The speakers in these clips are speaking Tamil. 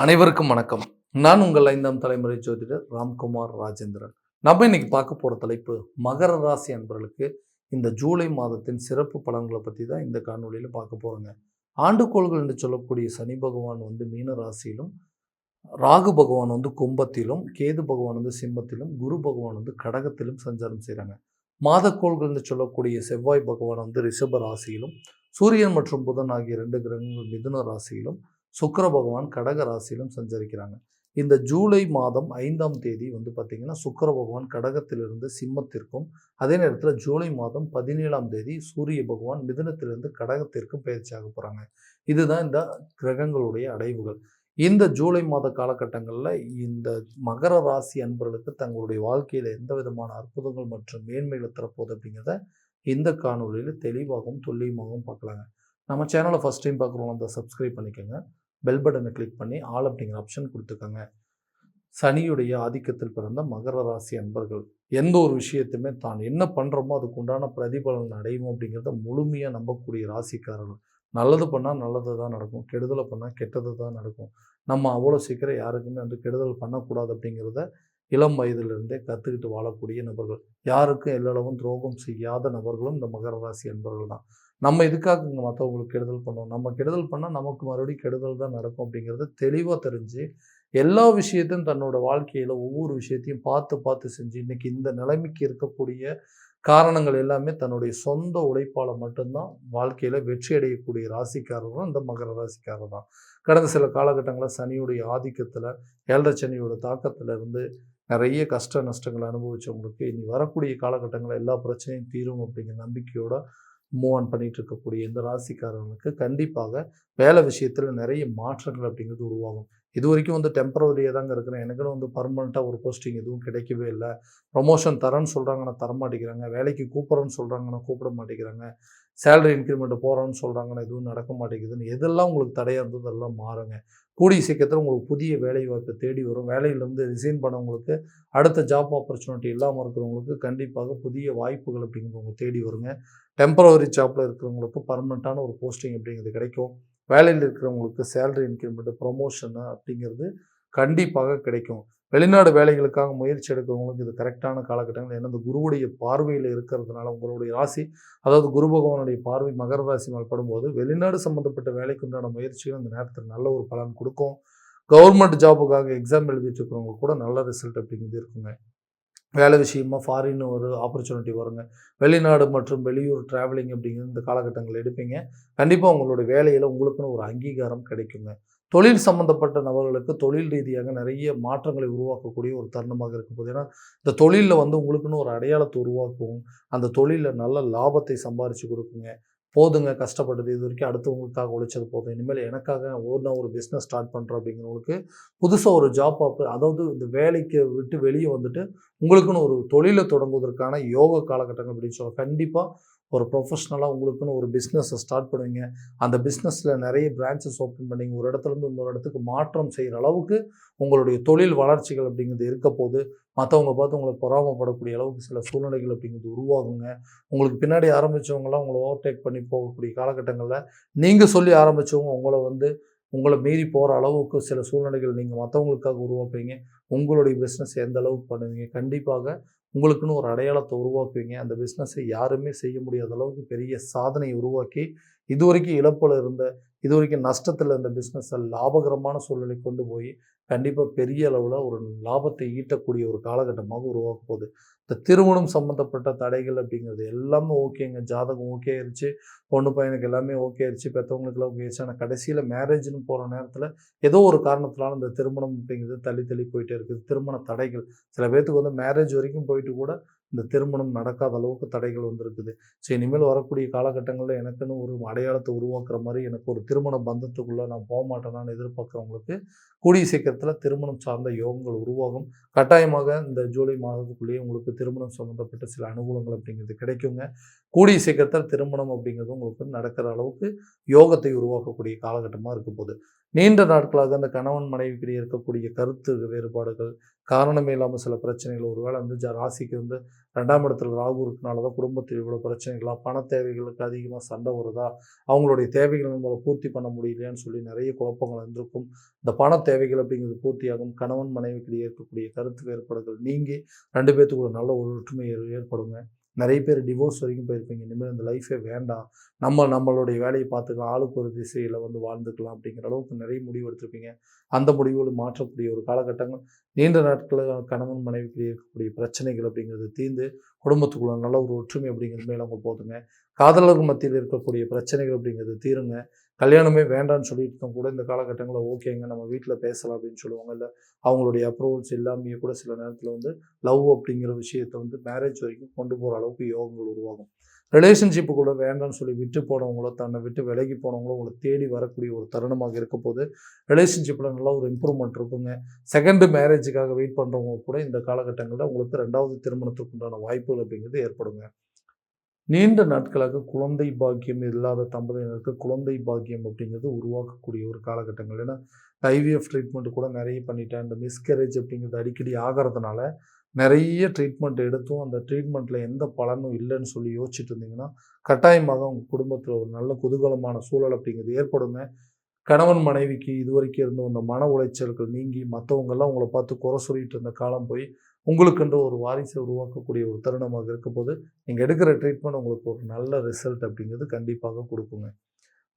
அனைவருக்கும் வணக்கம். நான் உங்கள் 5ஆம் தலைமுறை ஜோதிடர் ராம்குமார் ராஜேந்திரன். நம்ம இன்னைக்கு பார்க்க போற தலைப்பு மகர ராசி அன்பர்களுக்கு இந்த ஜூலை மாதத்தின் சிறப்பு பலன்களை பத்தி தான் இந்த காணொளியில பார்க்க போறோங்க. ஆண்டுகோள்கள் என்று சொல்லக்கூடிய சனி பகவான் மீன ராசியிலும், ராகு பகவான் கும்பத்திலும், கேது பகவான் சிம்மத்திலும், குரு பகவான் கடகத்திலும் சஞ்சாரம் செய்றாங்க. மாதக்கோள்கள் என்று சொல்லக்கூடிய செவ்வாய் பகவான் ரிஷப ராசியிலும், சூரியன் மற்றும் புதன் ஆகிய 2 கிரகங்கள் மிதுன ராசியிலும், சுக்கிர பகவான் கடக ராசியிலும் சஞ்சரிக்கிறாங்க. இந்த ஜூலை மாதம் 5ஆம் தேதி பார்த்தீங்கன்னா, சுக்கிர பகவான் கடகத்திலிருந்து சிம்மத்திற்கும், அதே நேரத்தில் ஜூலை மாதம் 17ஆம் தேதி சூரிய பகவான் மிதுனத்திலிருந்து கடகத்திற்கும் பயிற்சியாக போகிறாங்க. இதுதான் இந்த கிரகங்களுடைய அடைவுகள். இந்த ஜூலை மாத காலகட்டங்களில் இந்த மகர ராசி அன்பர்களுக்கு தங்களுடைய வாழ்க்கையில் எந்த விதமான அற்புதங்கள் மற்றும் மேன்மைகளை தரப்போகுது அப்படிங்கிறத இந்த காணொலியில் தெளிவாகவும் துல்லியமாகவும் பார்க்கலாங்க. நம்ம சேனலை ஃபஸ்ட் டைம் பார்க்குறவங்க அந்த சப்ஸ்கிரைப் பண்ணிக்கோங்க. பெல் பட்டனை கிளிக் பண்ணி ஆல் அப்படிங்கிற ஆப்ஷன் கொடுத்துக்கோங்க. சனியுடைய ஆதிக்கத்தில் பிறந்த மகர ராசி அன்பர்கள் எந்த ஒரு விஷயத்தையுமே தான் என்ன பண்ணுறோமோ அதுக்கு உண்டான பிரதிபலன் அடையும் அப்படிங்கிறத முழுமையாக நம்பக்கூடிய ராசிக்காரர்கள். நல்லது பண்ணால் நல்லது தான் நடக்கும், கெடுதலை பண்ணால் கெட்டது தான் நடக்கும். நம்ம அவ்வளோ சீக்கிரம் யாருக்குமே கெடுதல் பண்ணக்கூடாது அப்படிங்கிறத இளம் வயதிலிருந்தே கற்றுக்கிட்டு வாழக்கூடிய நபர்கள். யாருக்கும் எல்லளவும் துரோகம் செய்யாத நபர்களும் இந்த மகர ராசி அன்பர்கள் தான். நம்ம இதுக்காக இங்கே மற்றவங்களுக்கு கெடுதல் பண்ணோம், நம்ம கெடுதல் பண்ணால் நமக்கு மறுபடியும் கெடுதல் தான் நடக்கும் அப்படிங்கிறத தெளிவாக தெரிஞ்சு எல்லா விஷயத்தையும் தன்னோட வாழ்க்கையில் ஒவ்வொரு விஷயத்தையும் பார்த்து பார்த்து செஞ்சு இன்றைக்கி இந்த நிலைமைக்கு இருக்கக்கூடிய காரணங்கள் எல்லாமே தன்னுடைய சொந்த உழைப்பால் மட்டும்தான் வாழ்க்கையில் வெற்றி அடையக்கூடிய ராசிக்காரர்களும் இந்த மகர ராசிக்காரர் தான். கடந்த சில காலகட்டங்களில் சனியுடைய ஆதிக்கத்தில் 7.5 சனியோட தாக்கத்தில் இருந்து நிறைய கஷ்ட நஷ்டங்களை அனுபவித்தவங்களுக்கு இனி வரக்கூடிய காலகட்டங்களில் எல்லா பிரச்சனையும் தீரும் அப்படிங்கிற நம்பிக்கையோட மூவ் ஆன் பண்ணிகிட்டு இருக்கக்கூடிய இந்த ராசிக்காரர்களுக்கு கண்டிப்பாக வேலை விஷயத்தில் நிறைய மாற்றங்கள் அப்படிங்கிறது உருவாகும். இது வரைக்கும் டெம்பரவரியாக தாங்க இருக்கிறேன், எனக்குன்னு பர்மனெண்ட்டாக ஒரு போஸ்டிங் எதுவும் கிடைக்கவே இல்லை, ப்ரொமோஷன் தரேன்னு சொல்கிறாங்கன்னா தரமாட்டேங்கிறாங்க, வேலைக்கு கூப்பிட்றேன்னு சொல்கிறாங்கன்னா கூப்பிட மாட்டேங்கிறாங்க, சேலரி இன்க்ரிமெண்ட் போகிறோன்னு சொல்கிறாங்கன்னா எதுவும் நடக்க மாட்டேங்குதுன்னு எதெல்லாம் உங்களுக்கு தடையாக இருந்தது அதெல்லாம் மாறுங்க. கூடிய சீக்கிரத்தில் உங்களுக்கு புதிய வேலை வாய்ப்பு தேடி வரும். வேலையிலேருந்து ரிசைன் பண்ணவங்களுக்கு, அடுத்த ஜாப் ஆப்பர்ச்சுனிட்டி இல்லாமல் இருக்கிறவங்களுக்கு கண்டிப்பாக புதிய வாய்ப்புகள் அப்படிங்கிறது உங்களுக்கு தேடி வருங்க. டெம்பரவரி ஜாப்பில் இருக்கிறவங்களுக்கு பர்மனெண்ட்டான ஒரு போஸ்டிங் அப்படிங்கிறது கிடைக்கும். வேலையில் இருக்கிறவங்களுக்கு சேலரி இன்க்ரிமெண்ட், ப்ரொமோஷன் அப்படிங்கிறது கண்டிப்பாக கிடைக்கும். வெளிநாடு வேலைகளுக்காக முயற்சி எடுக்கிறவங்களுக்கு இது கரெக்டான காலகட்டங்கள். ஏன்னா இந்த குருவுடைய பார்வையில் இருக்கிறதுனால உங்களுடைய ராசி, அதாவது குரு பகவானுடைய பார்வை மகர ராசி மேல் படும்போது வெளிநாடு சம்மந்தப்பட்ட வேலைக்கு உண்டான முயற்சிகள் இந்த நேரத்தில் நல்ல ஒரு பலன் கொடுக்கும். கவர்மெண்ட் ஜாபுக்காக எக்ஸாம் எழுதிட்டு இருக்கிறவங்க கூட நல்ல ரிசல்ட் அப்படிங்கிறது இருக்குங்க. வேலை விஷயமா ஃபாரின் ஒரு ஆப்பர்ச்சுனிட்டி வருங்க. வெளிநாடு மற்றும் வெளியூர் ட்ராவலிங் அப்படிங்கிற இந்த காலகட்டங்கள் எடுப்பீங்க. கண்டிப்பாக உங்களுடைய வேலையில் உங்களுக்குன்னு ஒரு அங்கீகாரம் கிடைக்குங்க. தொழில் சம்மந்தப்பட்ட நபர்களுக்கு தொழில் ரீதியாக நிறைய மாற்றங்களை உருவாக்கக்கூடிய ஒரு தருணமாக இருக்க போகுது. ஏன்னா இந்த தொழிலில் உங்களுக்குன்னு ஒரு அடையாளத்தை உருவாக்கும், அந்த தொழிலில் நல்ல லாபத்தை சம்பாரித்து கொடுக்குங்க. போதுங்க கஷ்டப்பட்டது இது வரைக்கும், அடுத்தவங்களுக்காக உழைச்சது போதும், இனிமேல் எனக்காக நான் ஒரு பிஸ்னஸ் ஸ்டார்ட் பண்ணுறேன் அப்படிங்கிறவங்களுக்கு புதுசாக ஒரு ஜாப் அதாவது இந்த வேலைக்கு விட்டு வெளியே உங்களுக்குன்னு ஒரு தொழிலை தொடங்குவதற்கான யோக காலகட்டங்கள் அப்படின்னு சொல்லலாம். கண்டிப்பாக ஒரு ப்ரொஃபஷ்னலாக உங்களுக்குன்னு ஒரு பிஸ்னஸை ஸ்டார்ட் பண்ணுவீங்க. அந்த பிஸ்னஸில் நிறைய பிரான்ச்சஸ் ஓப்பன் பண்ணிங்க. ஒரு இடத்துலேருந்து இன்னொரு இடத்துக்கு மாற்றம் செய்கிற அளவுக்கு உங்களுடைய தொழில் வளர்ச்சிகள் அப்படிங்கிறது இருக்க போது. மற்றவங்க பார்த்து உங்களை பொறாமப்படக்கூடிய அளவுக்கு சில சூழ்நிலைகள் அப்படிங்கிறது உருவாகுங்க. உங்களுக்கு பின்னாடி ஆரம்பித்தவங்களாம் உங்களை ஓவர்டேக் பண்ணி போகக்கூடிய காலகட்டங்களில் நீங்கள் சொல்லி ஆரம்பித்தவங்க உங்களை மீறி போகிற அளவுக்கு சில சூழ்நிலைகள் நீங்கள் மற்றவங்களுக்காக உருவாக்குவீங்க. உங்களுடைய பிஸ்னஸ் எந்த அளவுக்கு பண்ணுவீங்க, கண்டிப்பாக உங்களுக்குன்னு ஒரு அடையாளத்தை உருவாக்குவீங்க. அந்த பிஸ்னஸை யாருமே செய்ய முடியாத அளவுக்கு பெரிய சாதனையை உருவாக்கி இதுவரைக்கும் இழப்பில் இருந்த, இதுவரைக்கும் நஷ்டத்தில் இருந்த பிஸ்னஸை லாபகரமான சூழ்நிலை கொண்டு போய் கண்டிப்பாக பெரிய அளவில் ஒரு லாபத்தை ஈட்டக்கூடிய ஒரு காலகட்டமாக உருவாக்க போகுது. இந்த திருமணம் சம்மந்தப்பட்ட தடைகள் அப்படிங்கிறது எல்லாமே ஓகேங்க. ஜாதகம் ஓகே ஆயிடுச்சு, பொண்ணு பையனுக்கு எல்லாமே ஓகே ஆயிடுச்சு, பெற்றவங்களுக்குலாம் ஓகே ஆயிடுச்சு. ஆனால் கடைசியில் மேரேஜ்னு போகிற நேரத்தில் ஏதோ ஒரு காரணத்தினால இந்த திருமணம் அப்படிங்கிறது தள்ளி தள்ளி போயிட்டே இருக்குது. திருமண தடைகள் சில பேர்த்துக்கு மேரேஜ் வரைக்கும் போயிட்டு கூட இந்த திருமணம் நடக்காத அளவுக்கு தடைகள் வந்திருக்குது. ஸோ இனிமேல் வரக்கூடிய காலகட்டங்களில் எனக்குன்னு ஒரு அடையாளத்தை உருவாக்குற மாதிரி எனக்கு ஒரு திருமண பந்தத்துக்குள்ளே நான் போக மாட்டேனான்னு எதிர்பார்க்குறவங்களுக்கு கூடிய சீக்கிரத்தில் திருமணம் சார்ந்த யோகங்கள் உருவாகும். கட்டாயமாக இந்த ஜூலை மாதத்துக்குள்ளேயே உங்களுக்கு திருமணம் சம்மந்தப்பட்ட சில அனுகூலங்கள் அப்படிங்கிறது கிடைக்குங்க. கூடிய சீக்கிரத்தில் திருமணம் அப்படிங்கிறது உங்களுக்கு நடக்கிற அளவுக்கு யோகத்தை உருவாக்கக்கூடிய காலகட்டமாக இருக்க போகுது. நீண்ட நாட்களாக அந்த கணவன் மனைவிக்கிடையே இருக்கக்கூடிய கருத்து வேறுபாடுகள், காரணமே இல்லாமல் சில பிரச்சனைகள், ஒருவேளை வந்து ராசிக்கு வந்து 2ஆம் இடத்துல ராகு இருக்கனால தான் குடும்பத்தில் இவ்வளோ பிரச்சனைகளா, பண தேவைகளுக்கு அதிகமாக சண்டை வருதா, அவங்களுடைய தேவைகள் நம்மளை பூர்த்தி பண்ண முடியலையான்னு சொல்லி நிறைய குழப்பங்கள் இருந்திருக்கும். இந்த பண தேவைகள் அப்படிங்கிறது பூர்த்தியாகும். கணவன் மனைவிக்கிடையே இருக்கக்கூடிய கருத்து வேறுபாடுகள் நீங்கி 2 பேத்துக்குள்ள நல்ல ஒரு ஒற்றுமை ஏற்படுங்க. நிறைய பேர் டிவோர்ஸ் வரைக்கும் போயிருப்பீங்க. இனிமேல் இந்த லைஃபே வேண்டாம். நம்மளுடைய வேலையை பார்த்துக்கலாம். ஆளுக்கு ஒரு திசையில் வந்து வாழ்ந்துக்கலாம் அப்படிங்கிற அளவுக்கு நிறைய முடிவு எடுத்திருப்பீங்க. அந்த முடிவுகள் மாற்றக்கூடிய ஒரு காலகட்டங்கள். நீண்ட நாட்களில் கணவன் மனைவிக்கு இருக்கக்கூடிய பிரச்சனைகள் அப்படிங்கிறது தீர்ந்து குடும்பத்துக்குள்ள நல்ல ஒரு ஒற்றுமை அப்படிங்கிறது மேலவங்க போதுங்க. காதலர்கள் மத்தியில் இருக்கக்கூடிய பிரச்சனைகள் அப்படிங்கிறது தீருங்க. கல்யாணமே வேண்டான்னு சொல்லிட்டு கூட இந்த காலகட்டங்களில் ஓகேங்க நம்ம வீட்டில் பேசலாம் அப்படின்னு சொல்லுவாங்க. இல்லை அவங்களுடைய அப்ரூவல்ஸ் எல்லாமே கூட சில நேரத்தில் வந்து லவ் அப்படிங்கிற விஷயத்தை வந்து மேரேஜ் வரைக்கும் கொண்டு போகிற அளவுக்கு யோகங்கள் உருவாகும். ரிலேஷன்ஷிப்பு கூட வேண்டாம்னு சொல்லி விட்டு போனவங்களோ, தன்னை விட்டு விலகி போனவங்களோ உங்களை தேடி வரக்கூடிய ஒரு தருணமாக இருக்க போது ரிலேஷன்ஷிப்பில் நல்லா ஒரு இம்ப்ரூவ்மெண்ட் இருக்குங்க. செகண்ட் மேரேஜுக்காக வெயிட் பண்ணுறவங்க கூட இந்த காலகட்டங்களில் உங்களுக்கு 2வது திருமணத்துக்கு உண்டான வாய்ப்புகள் அப்படிங்கிறது ஏற்படுங்க. நீண்ட நாட்களாக குழந்தை பாக்கியம் இல்லாத தம்பதியினருக்கு குழந்தை பாக்கியம் அப்படிங்கிறது உருவாக்கக்கூடிய ஒரு காலகட்டங்கள். ஏன்னா ஐவிஎஃப் ட்ரீட்மெண்ட் கூட நிறைய பண்ணிட்டேன். இந்த மிஸ்கரேஜ் அப்படிங்கிறது அடிக்கடி ஆகிறதுனால நிறைய ட்ரீட்மெண்ட் எடுத்தும் அந்த ட்ரீட்மெண்ட்டில் எந்த பலனும் இல்லைன்னு சொல்லி யோசிச்சுட்டு இருந்தீங்கன்னா, கட்டாயமாக உங்கள் குடும்பத்தில் ஒரு நல்ல குதூகலமான சூழல் அப்படிங்கிறது ஏற்படுங்க. கணவன் மனைவிக்கு இதுவரைக்கும் இருந்த அந்த மன உளைச்சல்கள் நீங்கி மற்றவங்கெல்லாம் உங்களை பார்த்து குறை சொல்லிட்டு இருந்த காலம் போய் உங்களுக்கென்று ஒரு வாரிசை உருவாக்கக்கூடிய ஒரு தருணமாக இருக்கும்போது நீங்கள் எடுக்கிற ட்ரீட்மெண்ட் உங்களுக்கு ஒரு நல்ல ரிசல்ட் அப்படிங்கிறது கண்டிப்பாக கொடுக்குங்க.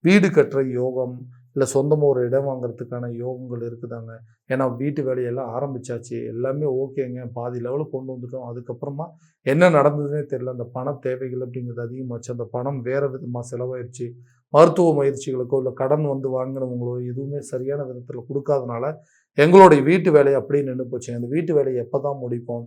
வீடு கட்டுற யோகம், இல்லை சொந்தமாக ஒரு இடம் வாங்குறதுக்கான யோகங்கள் இருக்குதாங்க. ஏன்னா வீட்டு வேலையெல்லாம் ஆரம்பித்தாச்சு, எல்லாமே ஓகேங்க, பாதி லெவலுக்கு கொண்டு வந்துட்டோம். அதுக்கப்புறமா என்ன நடந்ததுன்னே தெரியல. அந்த பண தேவைகள் அப்படிங்கிறது அதிகமாச்சு. அந்த பணம் வேறு விதமாக செலவாயிடுச்சு. மருத்துவ முயற்சிகளுக்கோ இல்லை கடன் வந்து வாங்கினவங்களோ எதுவுமே சரியான விதத்தில் கொடுக்காதனால எங்களுடைய வீட்டு வேலையை அப்படியே நின்று போச்சுங்க. அந்த வீட்டு வேலையை எப்போ தான் முடிப்போம்?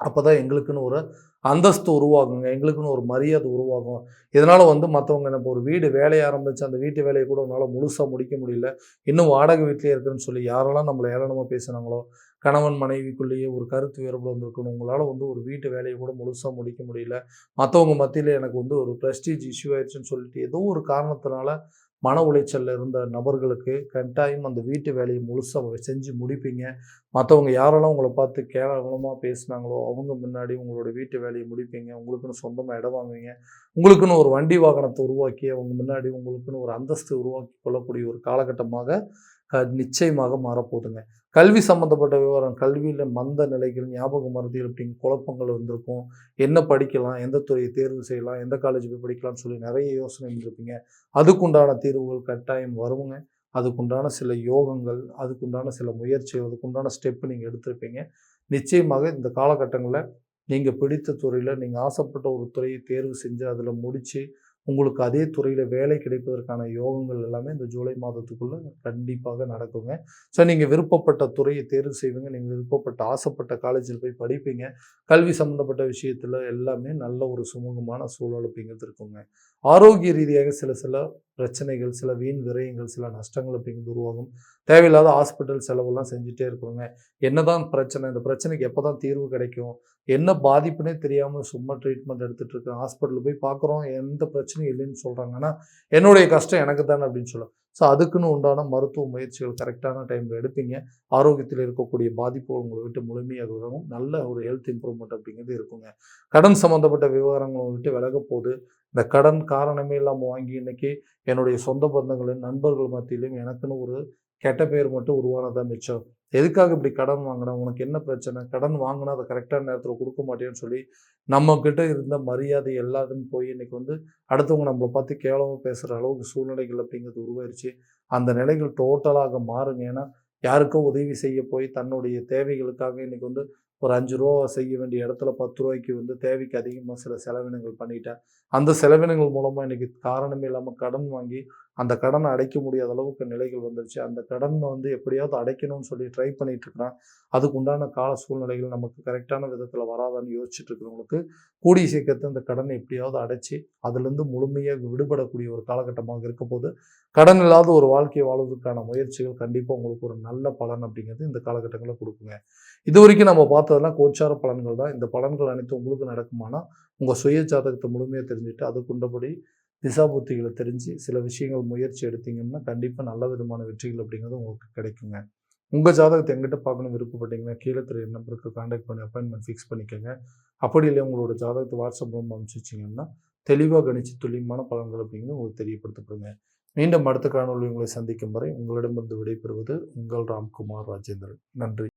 அப்போ தான் எங்களுக்குன்னு ஒரு அந்தஸ்து உருவாகுங்க. எங்களுக்குன்னு ஒரு மரியாதை உருவாகும். இதனால் வந்து மற்றவங்க நம்ம ஒரு வீடு வேலையை ஆரம்பித்து அந்த வீட்டு வேலையை கூட உன்னால் முழுசாக முடிக்க முடியல, இன்னும் வாடகை வீட்டிலே இருக்குன்னு சொல்லி யாரெல்லாம் நம்மளை ஏளனமாக பேசுனாங்களோ, கணவன் மனைவிக்குள்ளேயே ஒரு கருத்து வேறுபாடு வந்திருக்கணும், உங்களால் வந்து ஒரு வீட்டு வேலையை கூட முழுசாக முடிக்க முடியல, மற்றவங்க மத்தியில் எனக்கு வந்து ஒரு ப்ரெஸ்டீஜ் இஷ்யூ ஆயிடுச்சுன்னு சொல்லிட்டு ஏதோ ஒரு காரணத்தினால மன உளைச்சலில் இருந்த நபர்களுக்கு கட்டாயம் அந்த வீட்டு வேலையை முழுசாக செஞ்சு முடிப்பீங்க. மற்றவங்க யாரெல்லாம் உங்களை பார்த்து கேவலமாக பேசுனாங்களோ அவங்க முன்னாடி உங்களோட வீட்டு வேலையை முடிப்பீங்க. உங்களுக்குன்னு சொந்தமாக இடம் வாங்குவீங்க. உங்களுக்குன்னு ஒரு வண்டி வாகனத்தை உருவாக்கி அவங்க முன்னாடி உங்களுக்குன்னு ஒரு அந்தஸ்து உருவாக்கி கொள்ளக்கூடிய ஒரு காலகட்டமாக நிச்சயமாக மாறப்போகுதுங்க. கல்வி சம்மந்தப்பட்ட விவரம், கல்வியில் மந்த நிலைகள், ஞாபக மறதிகள் அப்படிங்கிற குழப்பங்கள் வந்திருக்கும். என்ன படிக்கலாம், எந்த துறையை தேர்வு செய்யலாம், எந்த காலேஜ் போய் படிக்கலாம்னு சொல்லி நிறைய யோசனை இருந்திருப்பீங்க. அதுக்குண்டான தீர்வுகள் கட்டாயம் வருங்க. அதுக்குண்டான சில யோகங்கள், அதுக்குண்டான சில முயற்சிகள், அதுக்குண்டான ஸ்டெப்பு நீங்கள் எடுத்திருப்பீங்க. நிச்சயமாக இந்த காலகட்டங்களில் நீங்கள் பிடித்த துறையில் நீங்கள் ஆசைப்பட்ட ஒரு துறையை தேர்வு செஞ்சு அதில் முடித்து உங்களுக்கு அதே துறையில் வேலை கிடைப்பதற்கான யோகங்கள் எல்லாமே இந்த ஜூலை மாதத்துக்குள்ளே கண்டிப்பாக நடக்குங்க. ஸோ நீங்கள் விருப்பப்பட்ட துறையை தேர்வு செய்வீங்க. நீங்கள் விருப்பப்பட்ட ஆசைப்பட்ட காலேஜில் போய் படிப்பீங்க. கல்வி சம்மந்தப்பட்ட விஷயத்தில் எல்லாமே நல்ல ஒரு சுமூகமான சூழல் அப்படிங்கிறது இருக்குங்க. ஆரோக்கிய ரீதியாக சில பிரச்சனைகள், சில வீண் விரயங்கள், சில நஷ்டங்கள் அப்படிங்கிறது உருவாகும். தேவையில்லாத ஹாஸ்பிட்டல் செலவெல்லாம் செஞ்சுட்டே இருக்கணுங்க. என்னதான் பிரச்சனை, இந்த பிரச்சனைக்கு எப்போ தான் தீர்வு கிடைக்கும், என்ன பாதிப்புனே தெரியாமல் சும்மா ட்ரீட்மெண்ட் எடுத்துகிட்டு இருக்கேன், ஹாஸ்பிட்டலில் போய் பார்க்குறோம், எந்த பிரச்சனையும் இல்லைன்னு சொல்கிறாங்க. ஆனால் என்னுடைய கஷ்டம் எனக்கு தானே அப்படின்னு சொல்லுவேன். ஸோ அதுக்குன்னு உண்டான மருத்துவ முயற்சிகள் கரெக்டான டைமில் எடுப்பீங்க. ஆரோக்கியத்தில் இருக்கக்கூடிய பாதிப்புகள் உங்களை விட்டு முழுமையாக விலகும். நல்ல ஒரு ஹெல்த் இம்ப்ரூவ்மெண்ட் அப்படிங்கிறது இருக்குங்க. கடன் சம்மந்தப்பட்ட விவகாரங்களை விட்டு விலக போது இந்த கடன் காரணமே இல்லாமல் வாங்கி இன்றைக்கி என்னுடைய சொந்த பந்தங்களின் நண்பர்கள் மத்தியிலும் எனக்குன்னு ஒரு கெட்ட பேர் மட்டும் உருவானதான் மிச்சம். எதுக்காக இப்படி கடன் வாங்கினா, உனக்கு என்ன பிரச்சனை, கடன் வாங்கினா அதை கரெக்டான நேரத்தில் கொடுக்க மாட்டேன்னு சொல்லி நம்மக்கிட்ட இருந்த மரியாதை எல்லாத்தையும் போய் இன்றைக்கி வந்து அடுத்தவங்க நம்மளை பார்த்து கேவலமாக பேசுகிற அளவுக்கு சூழ்நிலைகள் அப்படிங்கிறது உருவாயிருச்சு. அந்த நிலைகள் டோட்டலாக மாறுங்க. ஏன்னா யாருக்கோ உதவி செய்ய போய் தன்னுடைய தேவைகளுக்காக இன்றைக்கி வந்து ஒரு ரூ. 5 செய்ய வேண்டிய இடத்துல ரூ. 10 வந்து தேவைக்கு அதிகமாக சில செலவினங்கள் பண்ணிட்டேன். அந்த செலவினங்கள் மூலமாக இன்றைக்கி காரணமே இல்லாமல் கடன் வாங்கி அந்த கடனை அடைக்க முடியாத அளவுக்கு நிலைகள் வந்துருச்சு. அந்த கடனை வந்து எப்படியாவது அடைக்கணும்னு சொல்லி ட்ரை பண்ணிட்டு இருக்கிறான். அதுக்கு உண்டான கால சூழ்நிலைகள் நமக்கு கரெக்டான விதத்தில் வராதான்னு யோசிச்சுட்டு இருக்கிறவங்களுக்கு கூடிய சீக்கிரத்தை அந்த கடனை எப்படியாவது அடைச்சி அதுலேருந்து முழுமையாக விடுபடக்கூடிய ஒரு காலகட்டமாக இருக்க போது கடன் இல்லாத ஒரு வாழ்க்கையை வாழ்வதற்கான முயற்சிகள் கண்டிப்பாக உங்களுக்கு ஒரு நல்ல பலன் அப்படிங்கிறது இந்த காலகட்டங்களில் கொடுக்குங்க. இது வரைக்கும் நம்ம பார்த்ததெல்லாம் கோச்சார பலன்கள் தான். இந்த பலன்கள் அனைத்தும் உங்களுக்கு நடக்குமானா உங்கள் சுய ஜாதகத்தை முழுமையாக தெரிஞ்சுட்டு அதுக்குண்டபடி திசாபுத்திகளை தெரிஞ்சு சில விஷயங்கள் முயற்சி எடுத்தீங்கன்னா கண்டிப்பாக நல்ல விதமான வெற்றிகள் அப்படிங்கிறது உங்களுக்கு கிடைக்குங்க. உங்கள் ஜாதகத்தை எங்கிட்ட பார்க்கணும் விருப்பப்பட்டீங்கன்னா கீழே தெரிய நம்பருக்கு கான்டாக்ட் பண்ணி அப்பாயின்மெண்ட் ஃபிக்ஸ் பண்ணிக்கோங்க. அப்படி இல்லை உங்களோட ஜாதகத்தை வாட்ஸ்அப் மூலம் அனுப்பிச்சி வச்சிங்கன்னா தெளிவாக கணிச்சு துல்லியமான பலன்கள் அப்படிங்கிறது உங்களுக்கு தெரியப்படுத்தப்படுங்க. மீண்டும் அடுத்த காணொலி உங்களை சந்திக்கும் வரை உங்களிடமிருந்து விடைபெறுவது உங்கள் ராம்குமார் ராஜேந்திரன். நன்றி.